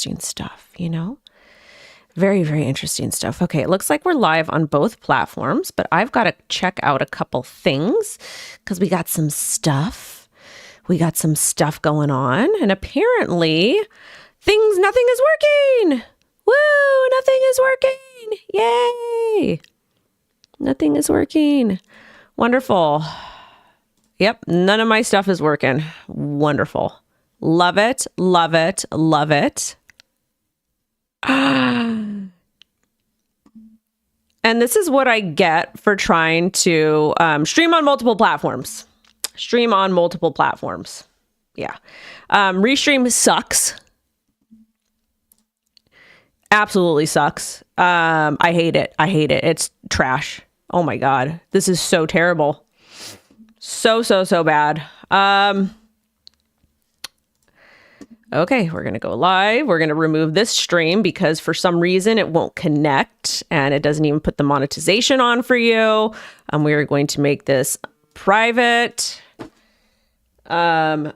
interesting stuff, you know? Very, very interesting stuff. Okay, it looks like we're live on both platforms, but I've got to check out a couple things because we got some stuff. We got some stuff going on, and apparently nothing is working. Woo, nothing is working. Yay. Nothing is working. Wonderful. Yep, none of my stuff is working. Wonderful. Love it, love it, love it. And this is what I get for trying to stream on multiple platforms. Stream on multiple platforms. Yeah. Restream sucks. Absolutely sucks. I hate it. I hate it. It's trash. Oh my God. This is so terrible. So bad. Okay, we're going to go live. We're going to remove this stream because for some reason it won't connect and it doesn't even put the monetization on for you. We are going to make this private. All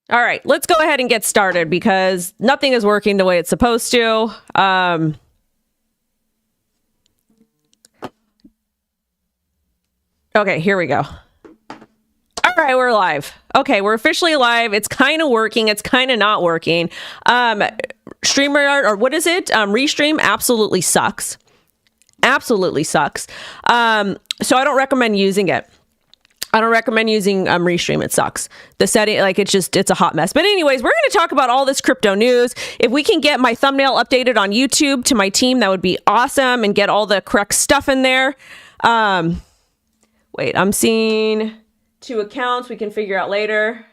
right, let's go ahead and get started because nothing is working the way it's supposed to. Okay, here we go. All right, we're live. Okay, we're officially live. It's kind of working. It's kind of not working. StreamYard, or what is it? Restream absolutely sucks. Absolutely sucks. So I don't recommend using it. I don't recommend using Restream. It sucks. The setting, like it's a hot mess. But anyways, we're going to talk about all this crypto news. If we can get my thumbnail updated on YouTube to my team, that would be awesome, and get all the correct stuff in there. Wait, I'm seeing 2 accounts we can figure out later.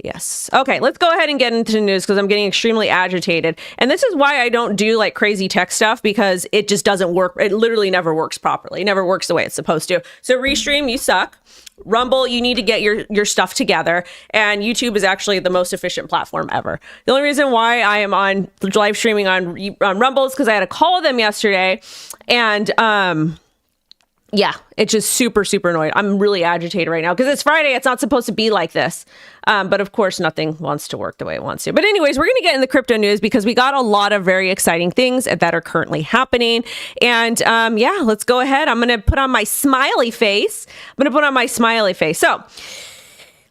Yes. Okay, let's go ahead and get into the news because I'm getting extremely agitated. And this is why I don't do like crazy tech stuff, because it just doesn't work. It literally never works properly. It never works the way it's supposed to. So Restream, you suck. Rumble, you need to get your stuff together. And YouTube is actually the most efficient platform ever. The only reason why I am on live streaming on Rumble is because I had to call them yesterday. And yeah, it's just super annoying. I'm really agitated right now because it's Friday. It's not supposed to be like this. But of course, nothing wants to work the way it wants to. But anyways, we're going to get in the crypto news because we got a lot of very exciting things that are currently happening. And yeah, let's go ahead. I'm going to put on my smiley face. So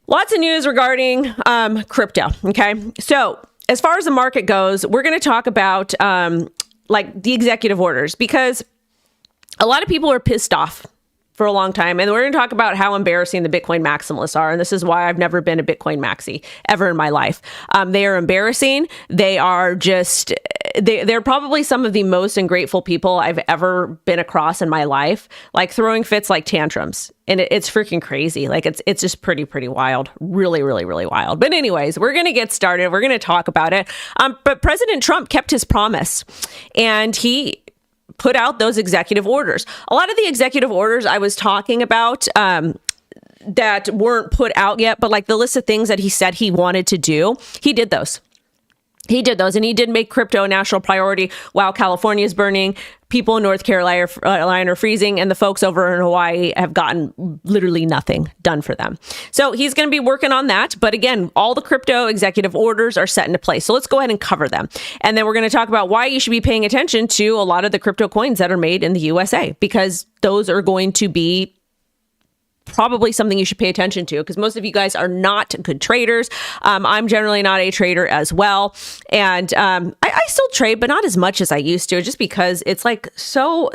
lots of news regarding crypto. Okay. So as far as the market goes, we're going to talk about like the executive orders, because a lot of people are pissed off for a long time. And we're going to talk about how embarrassing the Bitcoin maximalists are. And this is why I've never been a Bitcoin maxi ever in my life. They are embarrassing. They are just, they're probably some of the most ungrateful people I've ever been across in my life, like throwing fits like tantrums. And it's freaking crazy. Like it's just pretty wild. Really wild. But anyways, we're going to get started. We're going to talk about it. But President Trump kept his promise, and he put out those executive orders. A lot of the executive orders I was talking about that weren't put out yet, but like the list of things that he said he wanted to do, he did those. And he did make crypto a national priority while California is burning. People in North Carolina are freezing, and the folks over in Hawaii have gotten literally nothing done for them. So he's going to be working on that. But again, all the crypto executive orders are set into place. So let's go ahead and cover them. And then we're going to talk about why you should be paying attention to a lot of the crypto coins that are made in the USA, because those are going to be probably something you should pay attention to, because most of you guys are not good traders. I'm generally not a trader as well. And I still trade, but not as much as I used to, just because it's like so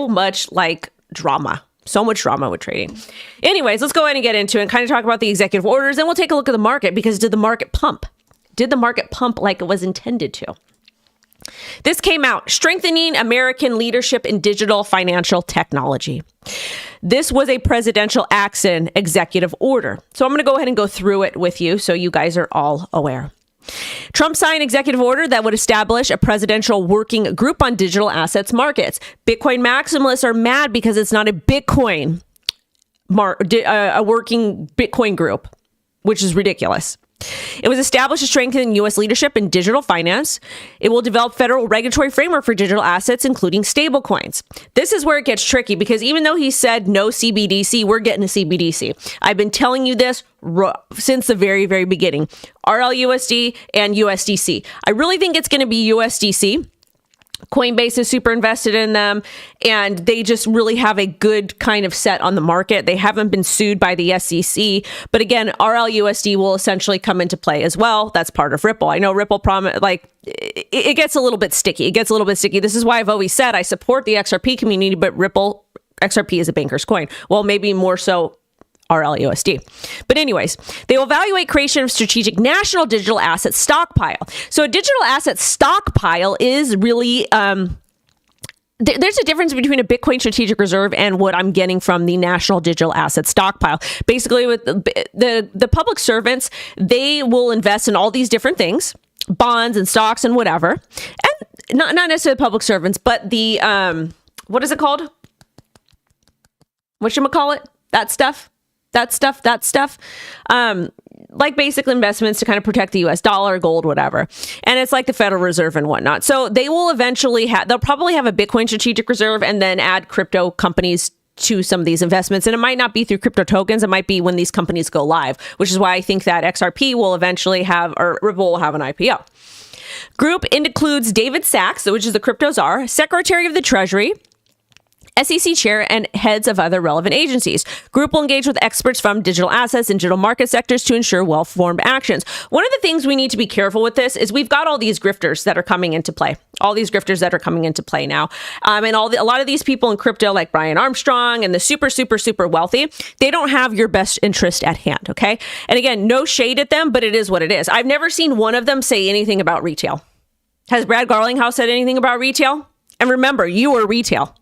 much like drama. So much drama with trading. Anyways, let's go ahead and get into it and kind of talk about the executive orders. And we'll take a look at the market, because did the market pump? Did the market pump like it was intended to? This came out, strengthening American leadership in digital financial technology. This was a presidential action executive order. So I'm going to go ahead and go through it with you so you guys are all aware. Trump signed executive order that would establish a presidential working group on digital assets markets. Bitcoin maximalists are mad because it's not a Bitcoin, a working Bitcoin group, which is ridiculous. It was established to strengthen U.S. leadership in digital finance. It will develop federal regulatory framework for digital assets, including stablecoins. This is where it gets tricky because even though he said no CBDC, we're getting a CBDC. I've been telling you this since the very, very beginning. RLUSD and USDC. I really think it's going to be USDC. Coinbase is super invested in them, and they just really have a good kind of set on the market. They haven't been sued by the SEC, but again, RLUSD will essentially come into play as well. That's part of Ripple. I know Ripple it gets a little bit sticky. This is why I've always said I support the XRP community, but XRP is a banker's coin. Well, maybe more so RLUSD. But anyways, they will evaluate creation of strategic national digital asset stockpile. So a digital asset stockpile is really, there's a difference between a Bitcoin strategic reserve and what I'm getting from the national digital asset stockpile. Basically, with the public servants, they will invest in all these different things, bonds and stocks and whatever. And not necessarily public servants, but the, what is it called? Whatchamacallit? That stuff. Like basic investments to kind of protect the US dollar, gold, whatever. And it's like the Federal Reserve and whatnot. So they will eventually they'll probably have a Bitcoin strategic reserve and then add crypto companies to some of these investments. And it might not be through crypto tokens. It might be when these companies go live, which is why I think that XRP will eventually or Ripple will have an IPO. Group includes David Sachs, which is the crypto czar, Secretary of the Treasury, SEC chair, and heads of other relevant agencies. Group will engage with experts from digital assets and digital market sectors to ensure well-formed actions. One of the things we need to be careful with this is we've got all these grifters that are coming into play. All these grifters that are coming into play now. And a lot of these people in crypto, like Brian Armstrong and the super, super, super wealthy, they don't have your best interest at hand, okay? And again, no shade at them, but it is what it is. I've never seen one of them say anything about retail. Has Brad Garlinghouse said anything about retail? And remember, you are retail.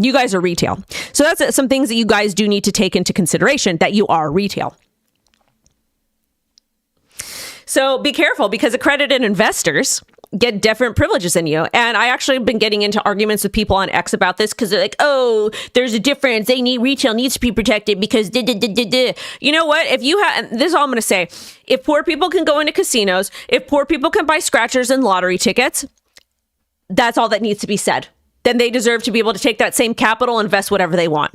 You guys are retail. So that's some things that you guys do need to take into consideration, that you are retail. So be careful, because accredited investors get different privileges than you. And I actually have been getting into arguments with people on X about this because they're like, oh, there's a difference. Retail needs to be protected because You know what? If you have, this is all I'm going to say. If poor people can go into casinos, if poor people can buy scratchers and lottery tickets, that's all that needs to be said. Then they deserve to be able to take that same capital and invest whatever they want.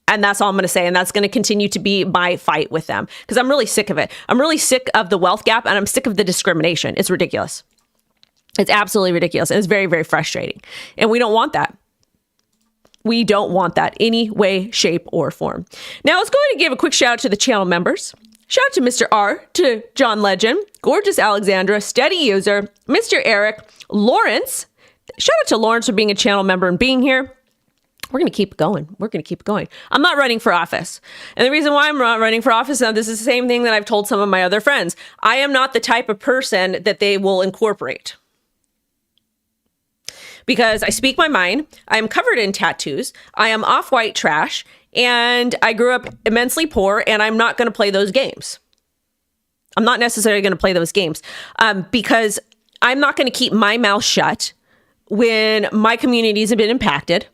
And that's all I'm going to say. And that's going to continue to be my fight with them because I'm really sick of it. I'm really sick of the wealth gap and I'm sick of the discrimination. It's ridiculous. It's absolutely ridiculous. And it's very, very frustrating. And we don't want that. We don't want that any way, shape, or form. Now let's go ahead and give a quick shout out to the channel members. Shout out to Mr. R, to John Legend, Gorgeous Alexandra, Steady User, Mr. Eric, Lawrence. Shout out to Lawrence for being a channel member and being here. We're going to keep going. I'm not running for office. And the reason why I'm not running for office now, this is the same thing that I've told some of my other friends. I am not the type of person that they will incorporate. Because I speak my mind. I am covered in tattoos. I am off-white trash. And I grew up immensely poor. And I'm not going to play those games. I'm not necessarily going to play those games. Because I'm not going to keep my mouth shut when my communities have been impacted,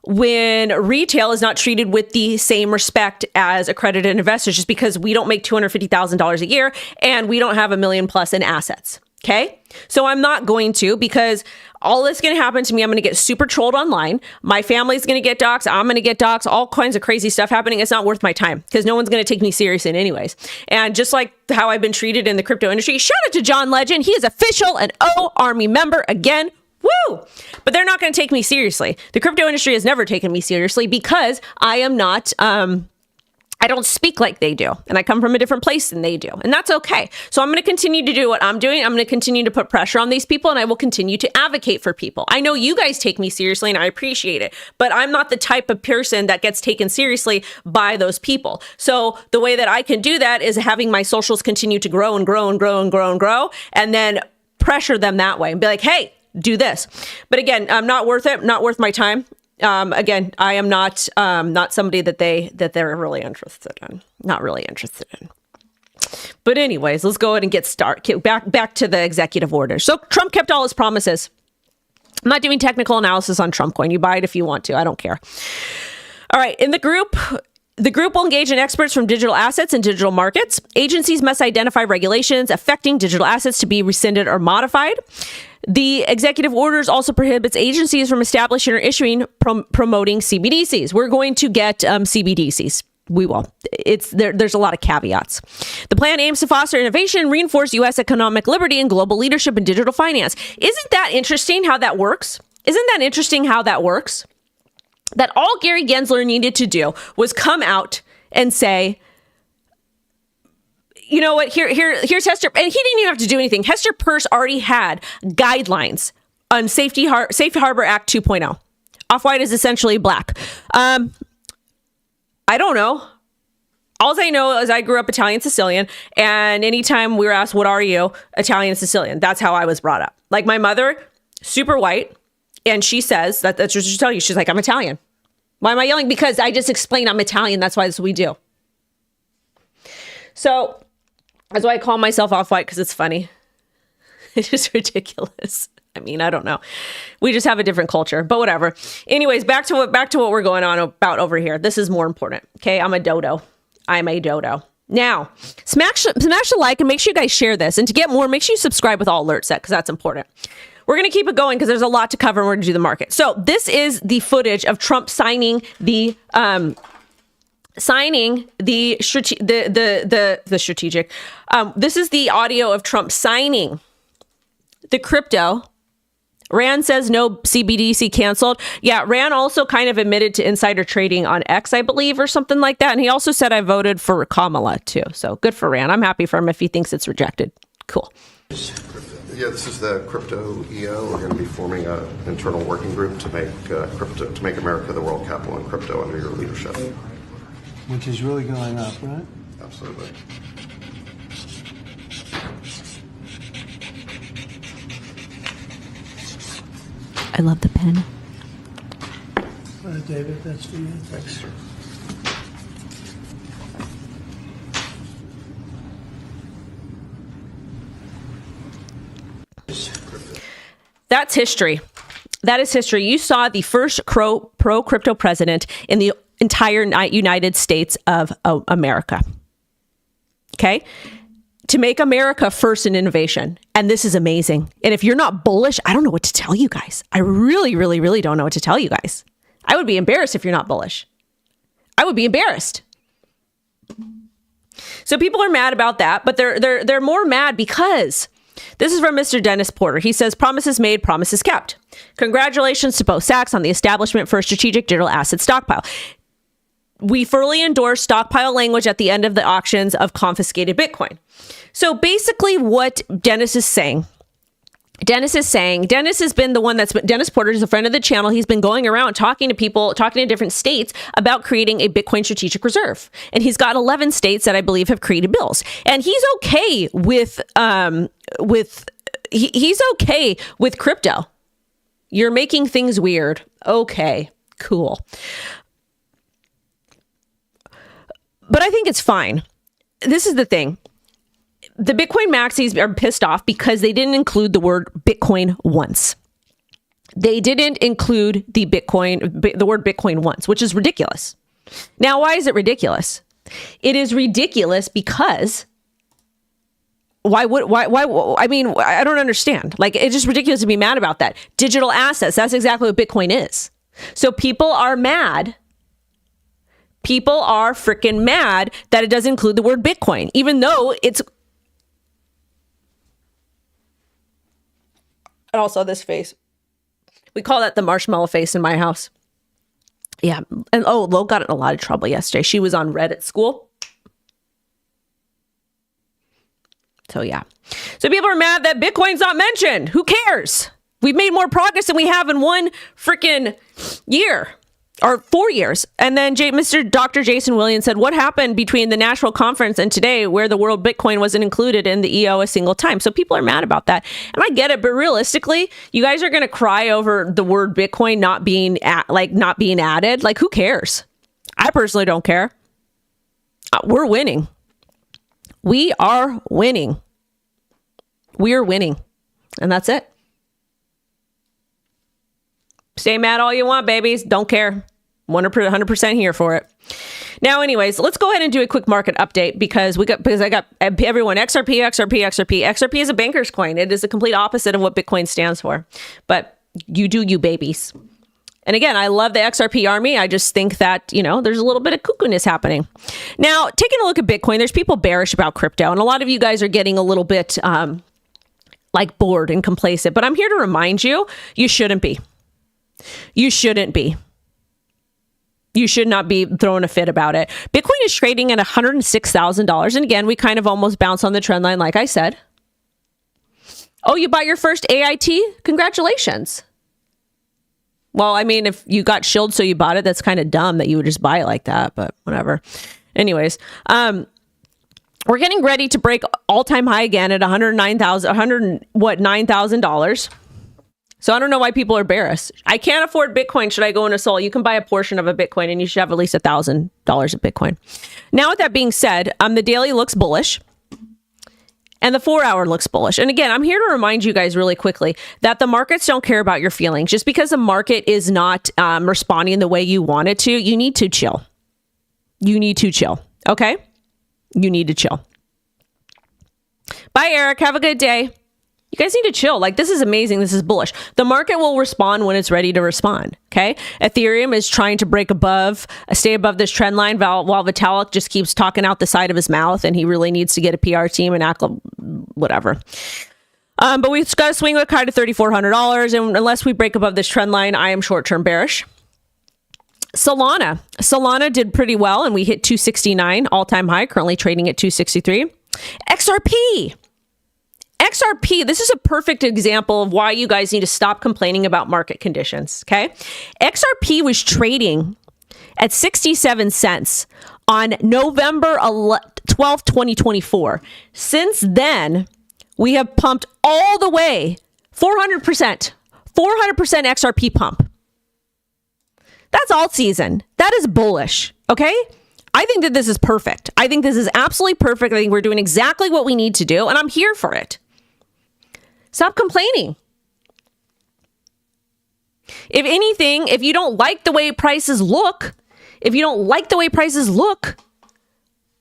when retail is not treated with the same respect as accredited investors, just because we don't make $250,000 a year and we don't have $1 million plus in assets. Okay. So I'm not going to, because all that's going to happen to me, I'm going to get super trolled online. My family's going to get doxxed. I'm going to get doxxed. All kinds of crazy stuff happening. It's not worth my time because no one's going to take me seriously anyways. And just like how I've been treated in the crypto industry, shout out to John Legend. He is official and Army member again. Woo! But they're not going to take me seriously. The crypto industry has never taken me seriously because I am not, I don't speak like they do. And I come from a different place than they do. And that's okay. So I'm going to continue to do what I'm doing. I'm going to continue to put pressure on these people and I will continue to advocate for people. I know you guys take me seriously and I appreciate it, but I'm not the type of person that gets taken seriously by those people. So the way that I can do that is having my socials continue to grow and grow and grow and grow and grow, and then pressure them that way and be like, hey, do this. But again, I'm not worth it, not worth my time. Again, I am not somebody that they're really interested in, not really interested in. But anyways, let's go ahead and get started. Back to the executive order. So Trump kept all his promises. I'm not doing technical analysis on Trump coin. You buy it if you want to. I don't care. All right. In the group, The group will engage in experts from digital assets and digital markets. Agencies must identify regulations affecting digital assets to be rescinded or modified. The executive orders also prohibits agencies from establishing or issuing promoting CBDCs. We're going to get CBDCs. We will. There's a lot of caveats. The plan aims to foster innovation, reinforce U.S. economic liberty, and global leadership in digital finance. Isn't that interesting how that works? That all Gary Gensler needed to do was come out and say, you know what, here's Hester, and he didn't even have to do anything. Hester Peirce already had guidelines on Safe Harbor Act 2.0. Off-white is essentially black. I don't know. All I know is I grew up Italian Sicilian, and anytime we were asked, what are you? Italian Sicilian. That's how I was brought up. Like my mother, super white. And she says, that's what she'll tell you. She's like, I'm Italian. Why am I yelling? Because I just explained I'm Italian. That's why that's what we do. So that's why I call myself off-white, because it's funny. It's just ridiculous. I mean, I don't know. We just have a different culture, but whatever. Anyways, back to what we're going on about over here. This is more important. Okay, I'm a dodo. Now, smash the like and make sure you guys share this. And to get more, make sure you subscribe with all alerts set, because that's important. We're going to keep it going because there's a lot to cover and we're going to do the market. So this is the footage of Trump signing the strategic. This is the audio of Trump signing the crypto. Rand says no CBDC canceled. Yeah, Rand also kind of admitted to insider trading on X, I believe, or something like that. And he also said I voted for Kamala too. So good for Rand. I'm happy for him if he thinks it's rejected. Cool. Yeah, this is the CryptoEO. We're going to be forming an internal working group to make America the world capital in crypto under your leadership. Which is really going up, right? Absolutely. I love the pen. All right, David, that's for you. Thanks, sir. That's history. That is history. You saw the first pro-crypto president in the entire United States of America. Okay? To make America first in innovation. And this is amazing. And if you're not bullish, I don't know what to tell you guys. I really, really, really don't know what to tell you guys. I would be embarrassed if you're not bullish. I would be embarrassed. So people are mad about that, but they're more mad because this is from Mr. Dennis Porter. He says, promises made, promises kept. Congratulations to both Sachs on the establishment for a strategic digital asset stockpile. We fully endorse stockpile language at the end of the auctions of confiscated Bitcoin. So basically what Dennis has been the one Dennis Porter is a friend of the channel. He's been going around talking to people, talking to different states about creating a Bitcoin strategic reserve. And he's got 11 states that I believe have created bills. And he's okay he's okay with crypto. You're making things weird. Okay, cool. But I think it's fine. This is the thing. The Bitcoin maxis are pissed off because they didn't include the word Bitcoin once. They didn't include the word Bitcoin once, which is ridiculous. Now, why is it ridiculous? It is ridiculous because why? I mean, I don't understand. Like, it's just ridiculous to be mad about that. Digital assets, that's exactly what Bitcoin is. So people are mad. People are freaking mad that it doesn't include the word Bitcoin, even though it's. And also this face. We call that the marshmallow face in my house. Yeah. And Lo got in a lot of trouble yesterday. She was on Reddit school. So yeah. So people are mad that Bitcoin's not mentioned. Who cares? We've made more progress than we have in one freaking year. Or 4 years. And then Dr. Jason Williams said, what happened between the Nashville conference and today where the world Bitcoin wasn't included in the EO a single time? So people are mad about that. And I get it. But realistically, you guys are going to cry over the word Bitcoin not being added. Like, who cares? I personally don't care. We're winning. We are winning. We are winning. And that's it. Stay mad all you want, babies. Don't care. 100% here for it. Now, anyways, let's go ahead and do a quick market update because I got everyone XRP is a banker's coin. It is the complete opposite of what Bitcoin stands for. But you do you, babies. And again, I love the XRP army. I just think that, there's a little bit of cuckoo-ness happening. Now, taking a look at Bitcoin, there's people bearish about crypto. And a lot of you guys are getting a little bit bored and complacent. But I'm here to remind you, you shouldn't be. You shouldn't be. You should not be throwing a fit about it. Bitcoin is trading at $106,000. And again, we kind of almost bounce on the trend line, like I said. Oh, you bought your first AIT? Congratulations. Well, I mean, if you got shilled so you bought it, that's kind of dumb that you would just buy it like that, but whatever. Anyways, we're getting ready to break all-time high again at $9,000. So I don't know why people are bearish. I can't afford Bitcoin. Should I go into Sol? You can buy a portion of a Bitcoin and you should have at least $1,000 of Bitcoin. Now, with that being said, the daily looks bullish. And the 4-hour looks bullish. And again, I'm here to remind you guys really quickly that the markets don't care about your feelings. Just because the market is not responding the way you want it to, you need to chill. You need to chill. Okay? You need to chill. Bye, Eric. Have a good day. You guys need to chill. This is amazing. This is bullish. The market will respond when it's ready to respond. Okay. Ethereum is trying to stay above this trend line while Vitalik just keeps talking out the side of his mouth and he really needs to get a PR team and act whatever. But we've got to swing with kind of $3,400. And unless we break above this trend line, I am short-term bearish. Solana did pretty well and we hit 269 all-time high, currently trading at 263. XRP, this is a perfect example of why you guys need to stop complaining about market conditions, okay? XRP was trading at 67 cents on November 12th, 2024. Since then, we have pumped all the way 400% XRP pump. That's alt season. That is bullish, okay? I think that this is perfect. I think this is absolutely perfect. I think we're doing exactly what we need to do, and I'm here for it. Stop complaining. If anything, if you don't like the way prices look,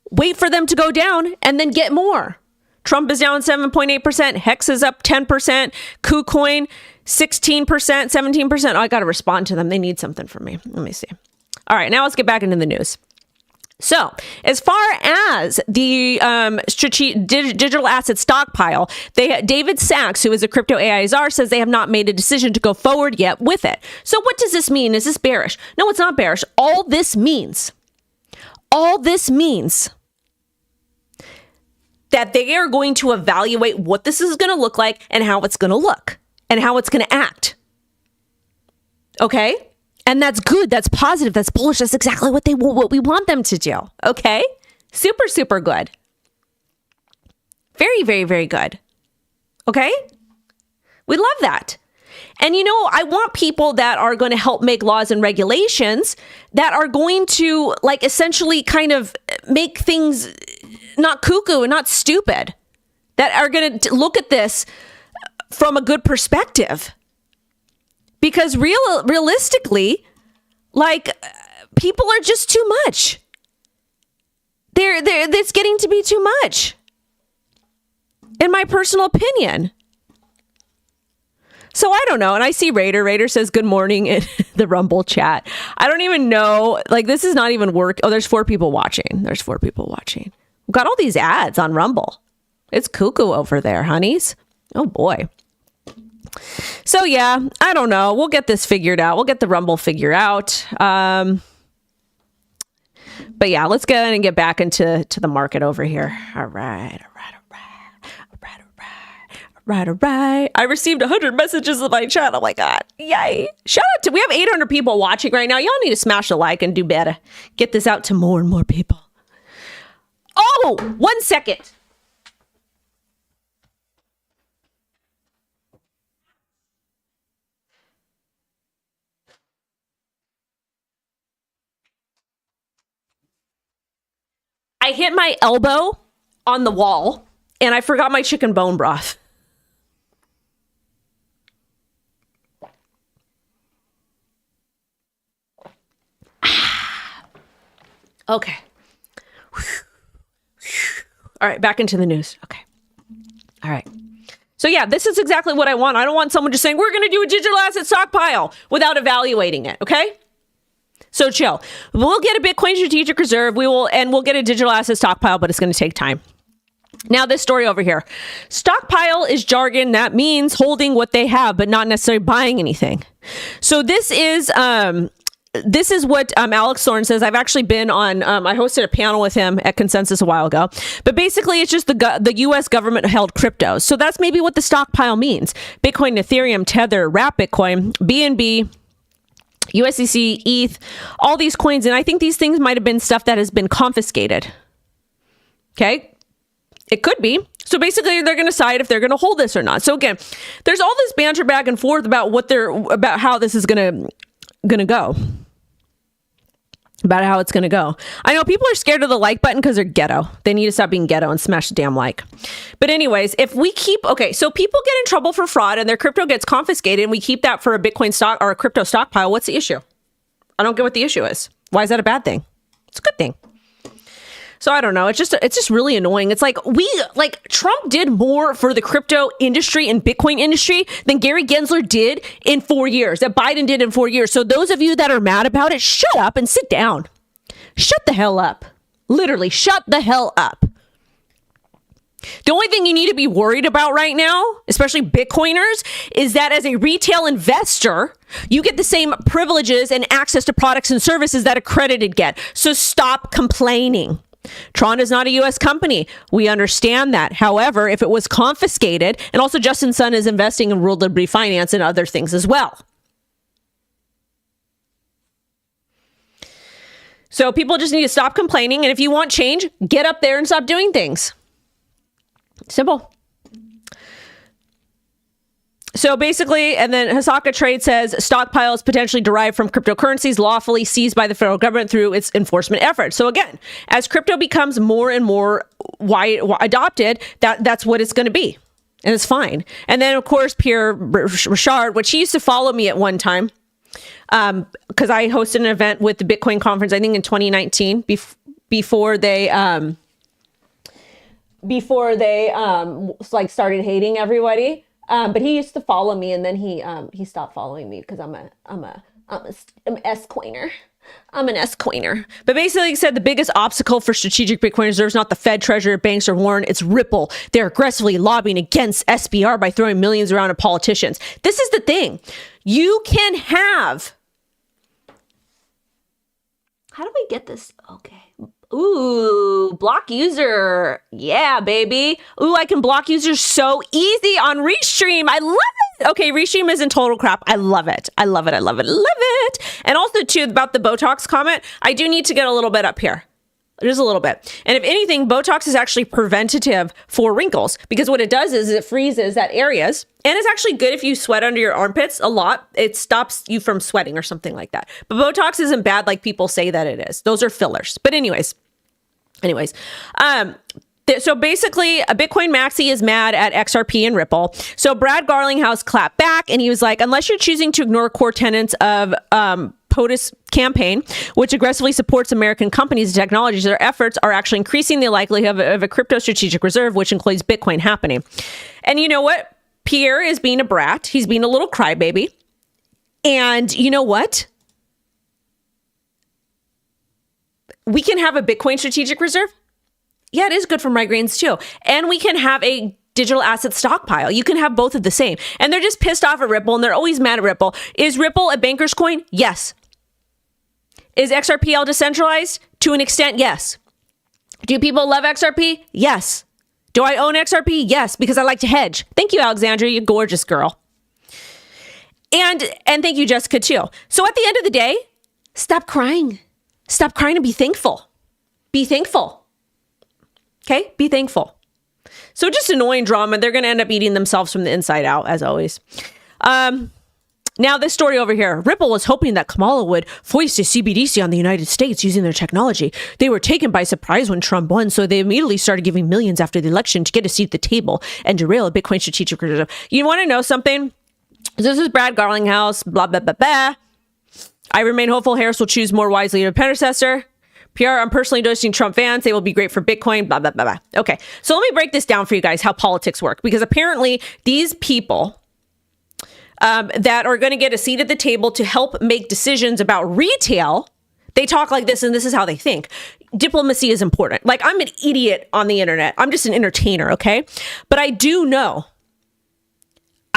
wait for them to go down and then get more. Trump is down 7.8%. Hex is up 10%. KuCoin 16%, 17%. Oh, I got to respond to them. They need something from me. Let me see. All right, now let's get back into the news. So, as far as the digital asset stockpile, David Sachs, who is a crypto AI czar, says they have not made a decision to go forward yet with it. So, what does this mean? Is this bearish? No, it's not bearish. All this means that they are going to evaluate what this is going to look like and how it's going to look and how it's going to act. Okay? And that's good. That's positive. That's bullish. That's exactly what we want them to do. Okay? Super, super good. Very, very, very good. Okay? We love that. And I want people that are going to help make laws and regulations that are going to essentially kind of make things not cuckoo and not stupid, that are going to look at this from a good perspective. Because realistically, people are just too much. It's getting to be too much, in my personal opinion. So I don't know. And I see Raider. Raider says good morning in the Rumble chat. I don't even know. This is not even work. Oh, there's 4 people watching. We've got all these ads on Rumble. It's cuckoo over there, honeys. Oh boy. So yeah, I don't know. We'll get this figured out. We'll get the Rumble figured out. But yeah, let's go ahead and get back into the market over here. All right. I received 100 messages in my chat. Oh my God. Yay. Shout out we have 800 people watching right now. Y'all need to smash the like and do better. Get this out to more and more people. Oh, 1 second. I hit my elbow on the wall and I forgot my chicken bone broth. Okay. All right, back into the news. Okay. All right. So yeah, this is exactly what I want. I don't want someone just saying, we're going to do a digital asset stockpile without evaluating it. Okay. So chill. We'll get a Bitcoin strategic reserve. We'll get a digital asset stockpile, but it's going to take time. Now this story over here. Stockpile is jargon that means holding what they have, but not necessarily buying anything. So this is what Alex Thorne says. I've actually been on, I hosted a panel with him at Consensus a while ago. But basically, it's just the U.S. government-held cryptos. So that's maybe what the stockpile means. Bitcoin, Ethereum, Tether, Wrap Bitcoin, BNB, USDC, ETH, all these coins. And I think these things might have been stuff that has been confiscated. Okay? It could be. So basically, they're going to decide if they're going to hold this or not. So again, there's all this banter back and forth about how this is going to go. About how it's going to go. I know people are scared of the like button because they're ghetto. They need to stop being ghetto and smash the damn like. But anyways, if we keep, okay, so people get in trouble for fraud and their crypto gets confiscated and we keep that for a Bitcoin stock or a crypto stockpile, what's the issue? I don't get what the issue is. Why is that a bad thing? It's a good thing. So I don't know. It's just really annoying. It's like Trump did more for the crypto industry and Bitcoin industry than Gary Gensler did in 4 years, that Biden did in 4 years. So those of you that are mad about it, shut up and sit down. Shut the hell up. Literally, shut the hell up. The only thing you need to be worried about right now, especially Bitcoiners, is that as a retail investor, you get the same privileges and access to products and services that accredited get. So stop complaining. Tron is not a U.S. company. We understand that. However, if it was confiscated, and also Justin Sun is investing in World Liberty Finance and other things as well. So people just need to stop complaining. And if you want change, get up there and stop doing things. Simple. So basically, and then Hasaka Trade says stockpiles potentially derived from cryptocurrencies lawfully seized by the federal government through its enforcement efforts. So again, as crypto becomes more and more adopted, that's what it's going to be. And it's fine. And then, of course, Pierre Richard, which he used to follow me at one time, because I hosted an event with the Bitcoin conference, I think in 2019, before they like started hating everybody. But he used to follow me, and then he stopped following me because I'm an S-coiner. I'm an S-coiner. But basically, he said the biggest obstacle for strategic Bitcoin reserves, not the Fed, Treasury, banks, or Warren, it's Ripple. They're aggressively lobbying against SBR by throwing millions around at politicians. This is the thing. You can have... How do we get this? Okay. Ooh, block user. Yeah, baby. Ooh, I can block users so easy on Restream. I love it. Okay, Restream isn't total crap. I love it. I love it. I love it. I love it. And also, too, about the Botox comment, I do need to get a little bit up here. Just a little bit. And if anything, Botox is actually preventative for wrinkles because what it does is it freezes at areas. And it's actually good if you sweat under your armpits a lot. It stops you from sweating or something like that. But Botox isn't bad like people say that it is. Those are fillers. But anyways. So basically, a Bitcoin maxi is mad at XRP and Ripple. So Brad Garlinghouse clapped back and he was like, unless you're choosing to ignore core tenets of POTUS campaign, which aggressively supports American companies and technologies, their efforts are actually increasing the likelihood of a crypto strategic reserve, which includes Bitcoin happening. And you know what? Pierre is being a brat. He's being a little crybaby. And you know what? We can have a Bitcoin strategic reserve. Yeah, it is good for migraines too. And we can have a digital asset stockpile. You can have both of the same. And they're just pissed off at Ripple and they're always mad at Ripple. Is Ripple a banker's coin? Yes. Is XRP decentralized? To an extent, yes. Do people love XRP? Yes. Do I own XRP? Yes, because I like to hedge. Thank you, Alexandra. You gorgeous girl. And thank you, Jessica, too. So at the end of the day, stop crying. Stop crying and be thankful. Be thankful. Okay? Be thankful. So just annoying drama. They're going to end up eating themselves from the inside out, as always. Now, this story over here. Ripple was hoping that Kamala would foist a CBDC on the United States using their technology. They were taken by surprise when Trump won, so they immediately started giving millions after the election to get a seat at the table and derail a Bitcoin strategic reserve. You want to know something? This is Brad Garlinghouse, blah, blah, blah, blah. I remain hopeful Harris will choose more wisely a predecessor. PR, I'm personally endorsing Trump fans. They will be great for Bitcoin, blah, blah, blah, blah. Okay, so let me break this down for you guys, how politics work. Because apparently these people that are going to get a seat at the table to help make decisions about retail, they talk like this and this is how they think. Diplomacy is important. Like, I'm an idiot on the internet. I'm just an entertainer, okay? But I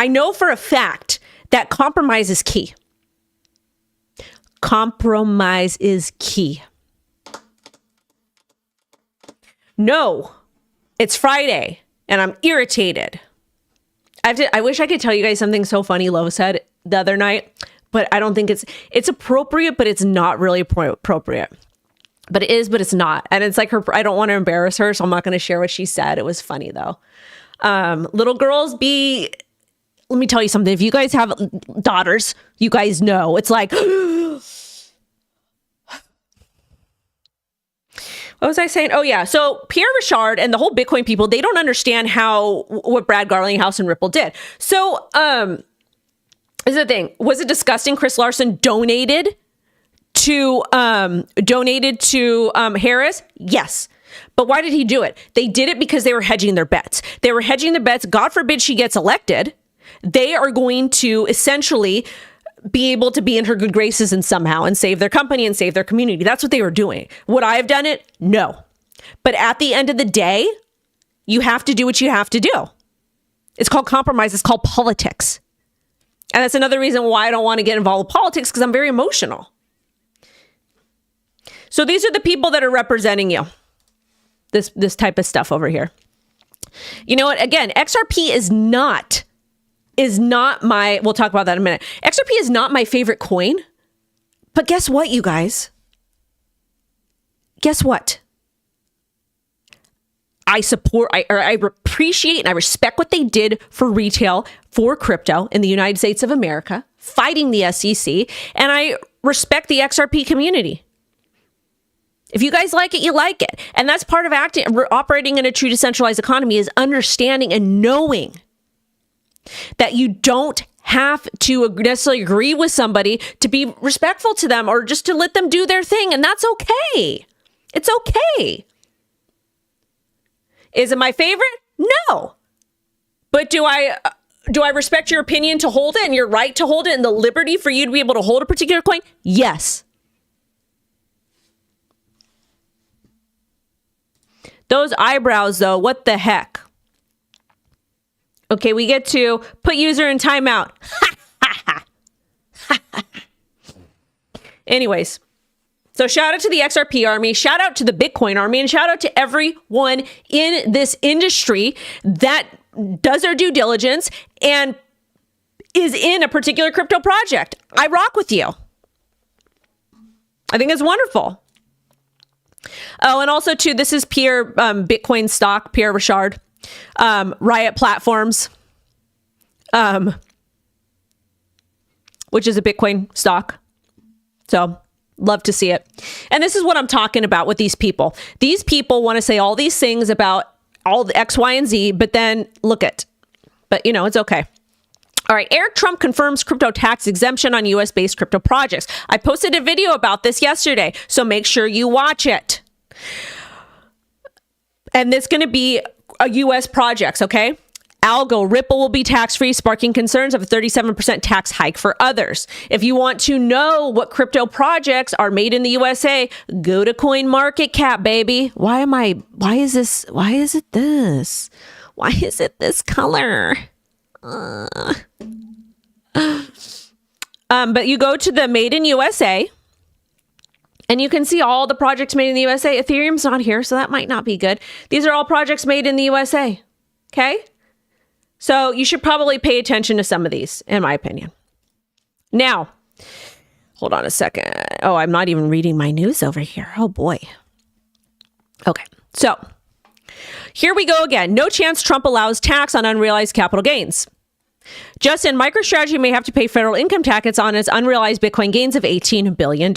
know for a fact that compromise is key. Compromise is key. No, it's Friday and I'm irritated. I wish I could tell you guys something so funny Lo said the other night, but I don't think it's appropriate, but it's not really appropriate. But it is, but it's not. And it's like I don't want to embarrass her, so I'm not going to share what she said. It was funny though. Little girls let me tell you something. If you guys have daughters, you guys know it's like, what was I saying? Oh yeah. So Pierre Richard and the whole Bitcoin people, they don't understand what Brad Garlinghouse and Ripple did. So, is the thing, was it disgusting? Chris Larson donated to Harris? Yes. But why did he do it? They did it because they were hedging their bets. They were hedging their bets. God forbid she gets elected. They are going to essentially be able to be in her good graces and somehow and save their company and save their community. That's what they were doing. Would I have done it? No. But at the end of the day, you have to do what you have to do. It's called compromise. It's called politics. And that's another reason why I don't want to get involved with politics, because I'm very emotional. So these are the people that are representing you. This type of stuff over here. You know what? Again, XRP is not my, we'll talk about that in a minute. XRP is not my favorite coin. But guess what, you guys? Guess what? I appreciate and I respect what they did for retail, for crypto in the United States of America, fighting the SEC, and I respect the XRP community. If you guys like it, you like it. And that's part of operating in a true decentralized economy, is understanding and knowing that you don't have to necessarily agree with somebody to be respectful to them or just to let them do their thing. And that's okay. It's okay. Is it my favorite? No. But do I respect your opinion to hold it and your right to hold it and the liberty for you to be able to hold a particular coin? Yes. Those eyebrows, though, what the heck? Okay, we get to put user in timeout. Anyways, so shout out to the XRP army, shout out to the Bitcoin army, and shout out to everyone in this industry that does their due diligence and is in a particular crypto project. I rock with you. I think it's wonderful. Oh, and also too, this is Pierre Bitcoin stock, Pierre Richard, Riot Platforms, which is a Bitcoin stock. So love to see it. And this is what I'm talking about with these people. These people want to say all these things about all the X, Y, and Z, but then but you know, it's okay. All right, Eric Trump confirms crypto tax exemption on US-based crypto projects. I posted a video about this yesterday, so make sure you watch it. And it's going to be a US projects, okay? Algo, Ripple will be tax-free, sparking concerns of a 37% tax hike for others. If you want to know what crypto projects are made in the USA, go to CoinMarketCap, baby. Why is it this color? But you go to the Made in USA and you can see all the projects made in the USA. Ethereum's not here, so that might not be good. These are all projects made in the USA. Okay? So you should probably pay attention to some of these, in my opinion. Now, hold on a second. Oh, I'm not even reading my news over here. Oh boy. Okay, so here we go again. No chance Trump allows tax on unrealized capital gains. Justin, MicroStrategy may have to pay federal income tax on its unrealized Bitcoin gains of $18 billion.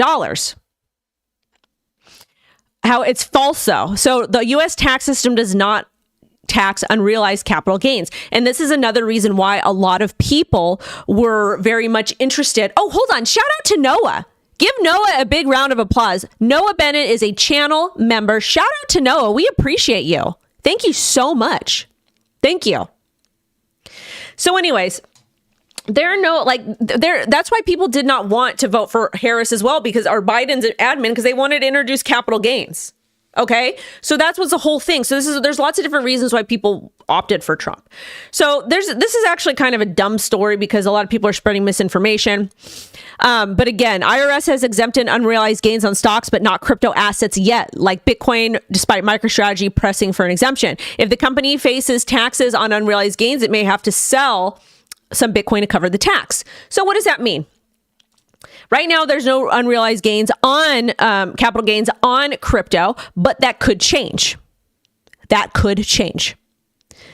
How it's false, though. So the U.S. tax system does not tax unrealized capital gains. And this is another reason why a lot of people were very much interested. Oh, hold on. Shout out to Noah. Give Noah a big round of applause. Noah Bennett is a channel member. Shout out to Noah. We appreciate you. Thank you so much. Thank you. So anyways, that's why people did not want to vote for Harris as well, because our Biden's an admin, because they wanted to introduce capital gains. Okay, so that was the whole thing. So there's lots of different reasons why people opted for Trump. So this is actually kind of a dumb story because a lot of people are spreading misinformation. But again, IRS has exempted unrealized gains on stocks, but not crypto assets yet, like Bitcoin, despite MicroStrategy pressing for an exemption. If the company faces taxes on unrealized gains, it may have to sell some Bitcoin to cover the tax. So what does that mean? Right now, there's no unrealized gains on capital gains on crypto, but that could change. That could change.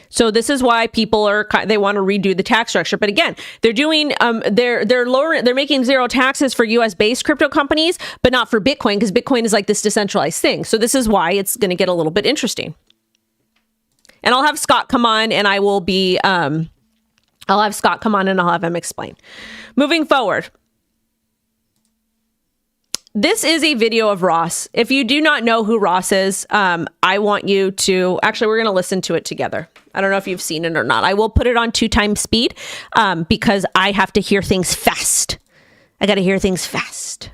So this is why people they want to redo the tax structure. But again, they're making zero taxes for US based crypto companies, but not for Bitcoin, because Bitcoin is like this decentralized thing. So this is why it's going to get a little bit interesting. And I'll have Scott come on and I'll have him explain. Moving forward. This is a video of Ross. If you do not know who Ross is, I want you to, actually, we're going to listen to it together. I don't know if you've seen it or not. I will put it on 2x speed because I have to hear things fast. I got to hear things fast.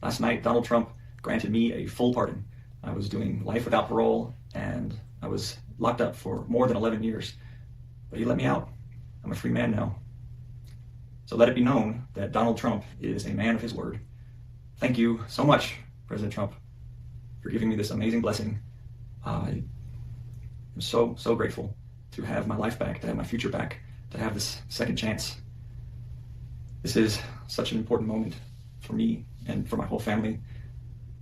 Last night, Donald Trump granted me a full pardon. I was doing life without parole, and I was locked up for more than 11 years. But he let me out. I'm a free man now. So let it be known that Donald Trump is a man of his word. Thank you so much, President Trump, for giving me this amazing blessing. I am so grateful to have my life back, to have my future back, to have this second chance. This is such an important moment for me and for my whole family.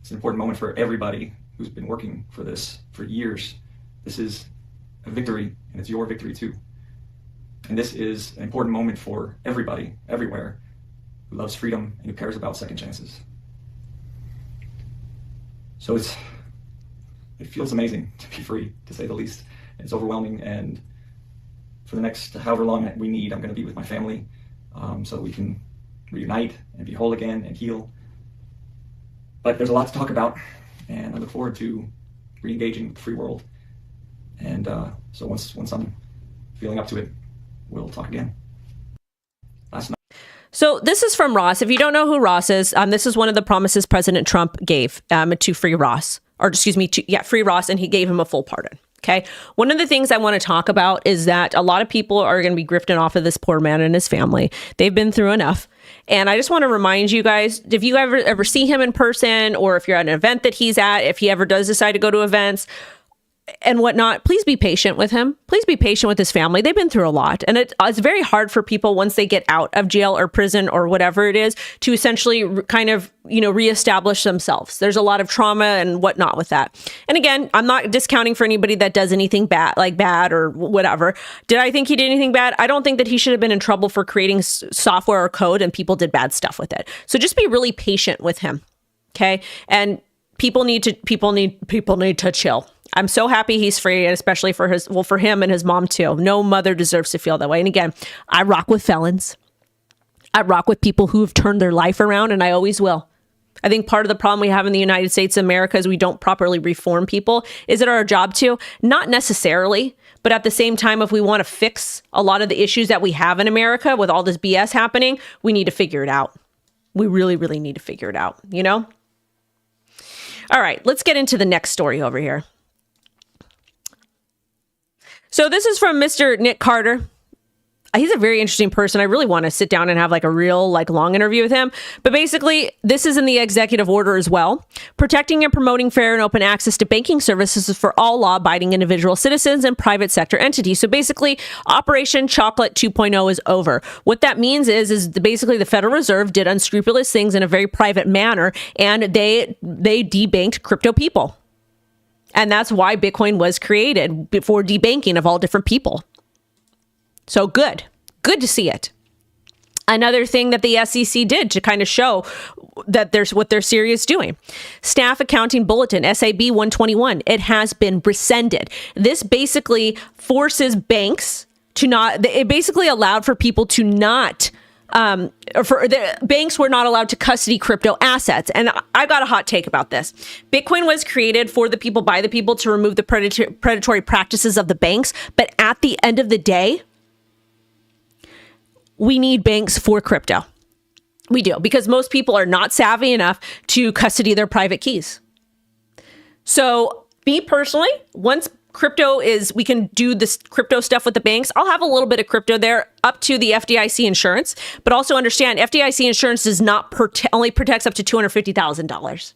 It's an important moment for everybody who's been working for this for years. This is a victory, and it's your victory too. And this is an important moment for everybody, everywhere, who loves freedom and who cares about second chances. So it feels amazing to be free, to say the least. It's overwhelming, and for the next however long we need, I'm going to be with my family so we can reunite and be whole again and heal. But there's a lot to talk about, and I look forward to re-engaging with the free world. And so once I'm feeling up to it, we'll talk again. So this is from Ross. If you don't know who Ross is, this is one of the promises President Trump gave to free Ross, free Ross, and he gave him a full pardon. Okay. One of the things I want to talk about is that a lot of people are going to be grifting off of this poor man and his family. They've been through enough. And I just want to remind you guys, if you ever see him in person, or if you're at an event that he's at, if he ever does decide to go to events and whatnot, please be patient with him. Please be patient with his family. They've been through a lot. And it's very hard for people once they get out of jail or prison or whatever it is to essentially kind of, reestablish themselves. There's a lot of trauma and whatnot with that. And again, I'm not discounting for anybody that does anything bad or whatever. Did I think he did anything bad? I don't think that he should have been in trouble for creating software or code and people did bad stuff with it. So just be really patient with him. Okay. And people need to chill. I'm so happy he's free, and especially for him and his mom too. No mother deserves to feel that way. And again, I rock with felons. I rock with people who have turned their life around, and I always will. I think part of the problem we have in the United States of America is we don't properly reform people. Is it our job to? Not necessarily, but at the same time, if we want to fix a lot of the issues that we have in America with all this BS happening, we need to figure it out. We really, really need to figure it out, All right, let's get into the next story over here. So this is from Mr. Nick Carter. He's a very interesting person. I really want to sit down and have a real long interview with him. But basically, this is in the executive order as well. Protecting and promoting fair and open access to banking services for all law-abiding individual citizens and private sector entities. So basically, Operation Chocolate 2.0 is over. What that means is basically the Federal Reserve did unscrupulous things in a very private manner, and they debanked crypto people. And that's why Bitcoin was created, for debanking of all different people. So good to see it. Another thing that the SEC did to kind of show that there's what they're serious doing. Staff Accounting Bulletin, SAB 121, it has been rescinded. This basically forces banks to not, it basically allowed for people to not, for the banks were not allowed to custody crypto assets. And I've got a hot take about this. Bitcoin was created for the people, by the people, to remove the predatory practices of the banks. But at the end of the day, we need banks for crypto. We do, because most people are not savvy enough to custody their private keys. So me personally, once crypto is, we can do this crypto stuff with the banks, I'll have a little bit of crypto there up to the FDIC insurance, but also understand FDIC insurance does not only protects up to $250,000.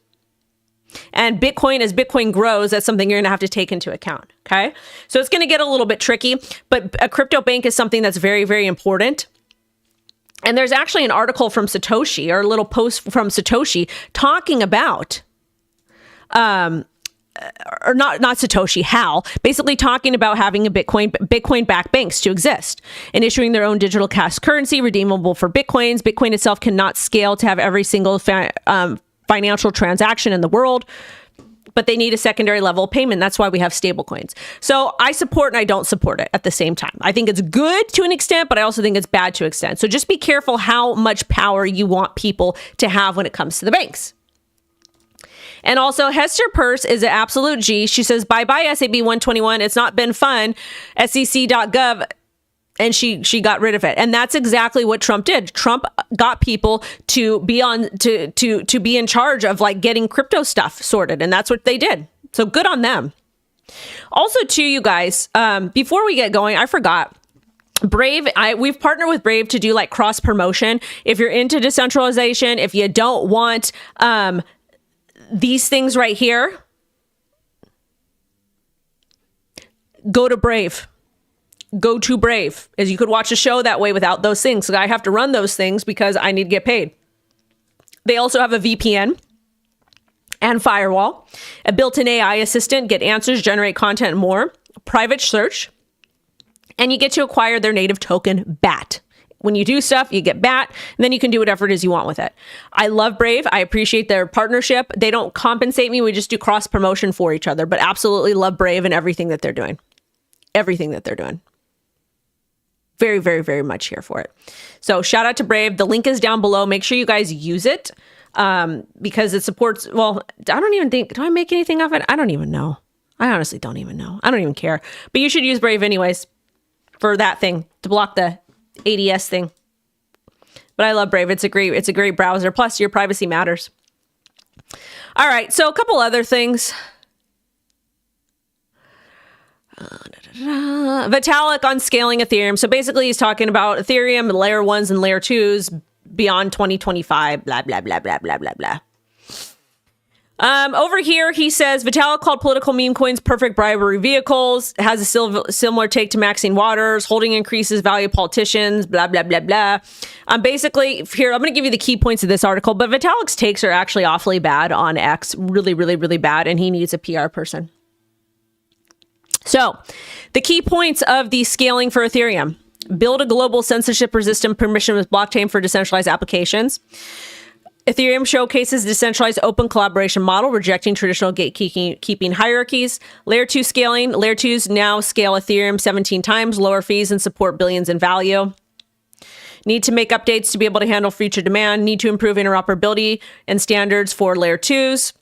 And Bitcoin, as Bitcoin grows, that's something you're going to have to take into account. Okay. So it's going to get a little bit tricky, but a crypto bank is something that's very, very important. And there's actually an article from Satoshi, or a little post from Satoshi talking about, or not Satoshi, Hal, basically talking about having a Bitcoin-backed banks to exist and issuing their own digital cash currency redeemable for Bitcoins. Bitcoin itself cannot scale to have every single financial transaction in the world, but they need a secondary level of payment. That's why we have stable coins. So I support and I don't support it at the same time. I think it's good to an extent, but I also think it's bad to an extent. So just be careful how much power you want people to have when it comes to the banks. And also, Hester Peirce is an absolute G. She says, bye-bye SAB 121. It's not been fun. SEC.gov. And she got rid of it. And that's exactly what Trump did. Trump got people to be on to be in charge of like getting crypto stuff sorted. And that's what they did. So good on them. Also, too, you guys, before we get going, I forgot. Brave, we've partnered with Brave to do like cross promotion. If you're into decentralization, if you don't want these things right here, go to Brave. Go to Brave, as you could watch a show that way without those things. So I have to run those things because I need to get paid. They also have a VPN and firewall, a built-in AI assistant, get answers, generate content, and more, private search, and you get to acquire their native token, BAT. When you do stuff, you get BAT, and then you can do whatever it is you want with it. I love Brave. I appreciate their partnership. They don't compensate me. We just do cross promotion for each other, but absolutely love Brave and everything that they're doing. Everything that they're doing. Very, very, very much here for it. So shout out to Brave. The link is down below. Make sure you guys use it because it supports, well, I don't even think, do I make anything of it? I don't even know. I honestly don't even know. I don't even care. But you should use Brave anyways for that thing, to block the ADS thing. But I love Brave. It's a great browser. Plus, your privacy matters. All right. So a couple other things. Vitalik on scaling Ethereum. So basically he's talking about Ethereum, layer 1s and layer 2s beyond 2025, blah, blah, blah, blah, blah, blah, blah. Over here, he says, Vitalik called political meme coins perfect bribery vehicles, has a similar take to Maxine Waters, holding increases value of politicians, blah, blah, blah, blah. Basically, here, I'm going to give you the key points of this article, but Vitalik's takes are actually awfully bad on X, really, really, really bad, and he needs a PR person. So, the key points of the scaling for Ethereum. Build a global censorship-resistant permissionless blockchain for decentralized applications. Ethereum showcases decentralized open collaboration model, rejecting traditional gatekeeping hierarchies. Layer 2 scaling. Layer 2s now scale Ethereum 17 times, lower fees, and support billions in value. Need to make updates to be able to handle future demand. Need to improve interoperability and standards for layer 2s.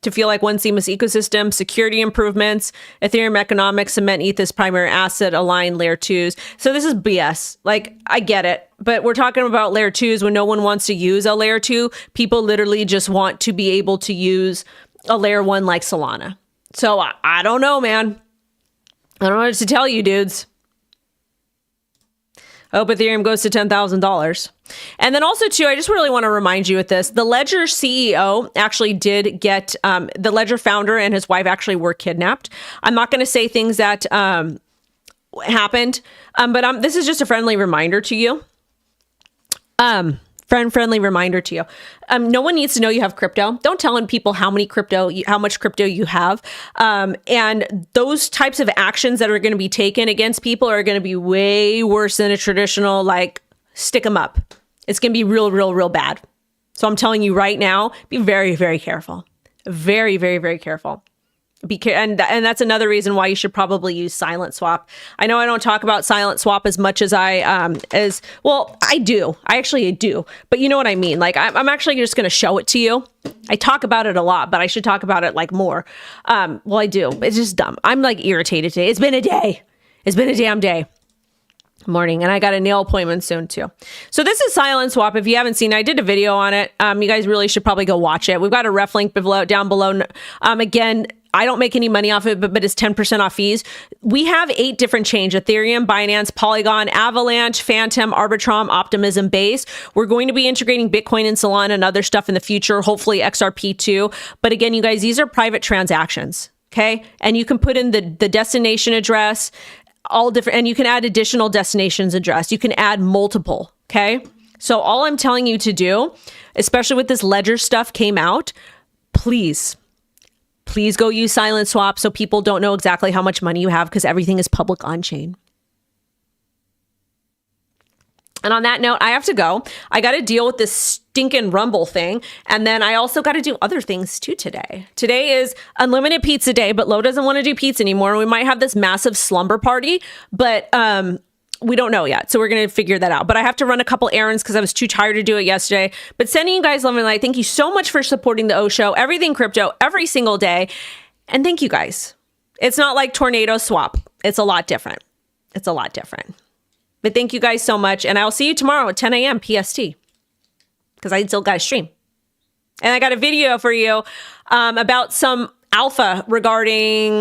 To feel like one seamless ecosystem, security improvements, Ethereum economics, cement ETH as primary asset, align layer 2s. So this is BS. Like, I get it, but we're talking about layer 2s when no one wants to use a layer 2. People literally just want to be able to use a layer 1 like Solana. So I don't know, man. I don't know what to tell you, dudes. I hope Ethereum goes to $10,000. And then also, too, I just really want to remind you with this. The Ledger CEO actually did get, the Ledger founder and his wife actually were kidnapped. I'm not going to say things that happened, but this is just a friendly reminder to you. Friendly reminder to you. No one needs to know you have crypto. Don't tell people how much crypto you have. And those types of actions that are going to be taken against people are going to be way worse than a traditional, like, stick them up. It's going to be real bad. So I'm telling you right now, be very, very careful. Very, very, very careful. And that's another reason why you should probably use Silent Swap. I know I don't talk about Silent Swap as much as I do. I actually do. But you know what I mean? Like I'm actually just going to show it to you. I talk about it a lot, but I should talk about it like more. Well, I do. It's just dumb. I'm like irritated today. It's been a day. It's been a damn day. Morning, and I got a nail appointment soon too. So this is Silent Swap. If you haven't seen it, I did a video on it. You guys really should probably go watch it. We've got a ref link down below. Again, I don't make any money off it, but it's 10% off fees. We have 8 different chains: Ethereum, Binance, Polygon, Avalanche, Phantom, Arbitrum, Optimism, Base. We're going to be integrating Bitcoin and Solana and other stuff in the future, hopefully XRP too. But again, you guys, these are private transactions, okay? And you can put in the destination address, all different, and you can add additional destinations address. You can add multiple, okay? So all I'm telling you to do, especially with this Ledger stuff came out, please go use Silent Swap so people don't know exactly how much money you have, because everything is public on chain. And on that note, I have to go. I got to deal with this stinking Rumble thing. And then I also got to do other things too today. Today is unlimited pizza day, but Lo doesn't want to do pizza anymore. We might have this massive slumber party, but we don't know yet. So we're going to figure that out. But I have to run a couple errands because I was too tired to do it yesterday. But sending you guys love and light. Thank you so much for supporting the O Show, everything crypto, every single day. And thank you guys. It's not like Tornado Swap. It's a lot different. It's a lot different. But thank you guys so much. And I'll see you tomorrow at 10 a.m. PST. Because I still got to stream. And I got a video for you about some alpha regarding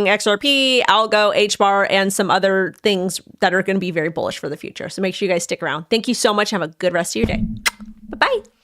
XRP, Algo, HBAR, and some other things that are going to be very bullish for the future. So make sure you guys stick around. Thank you so much. Have a good rest of your day. Bye-bye.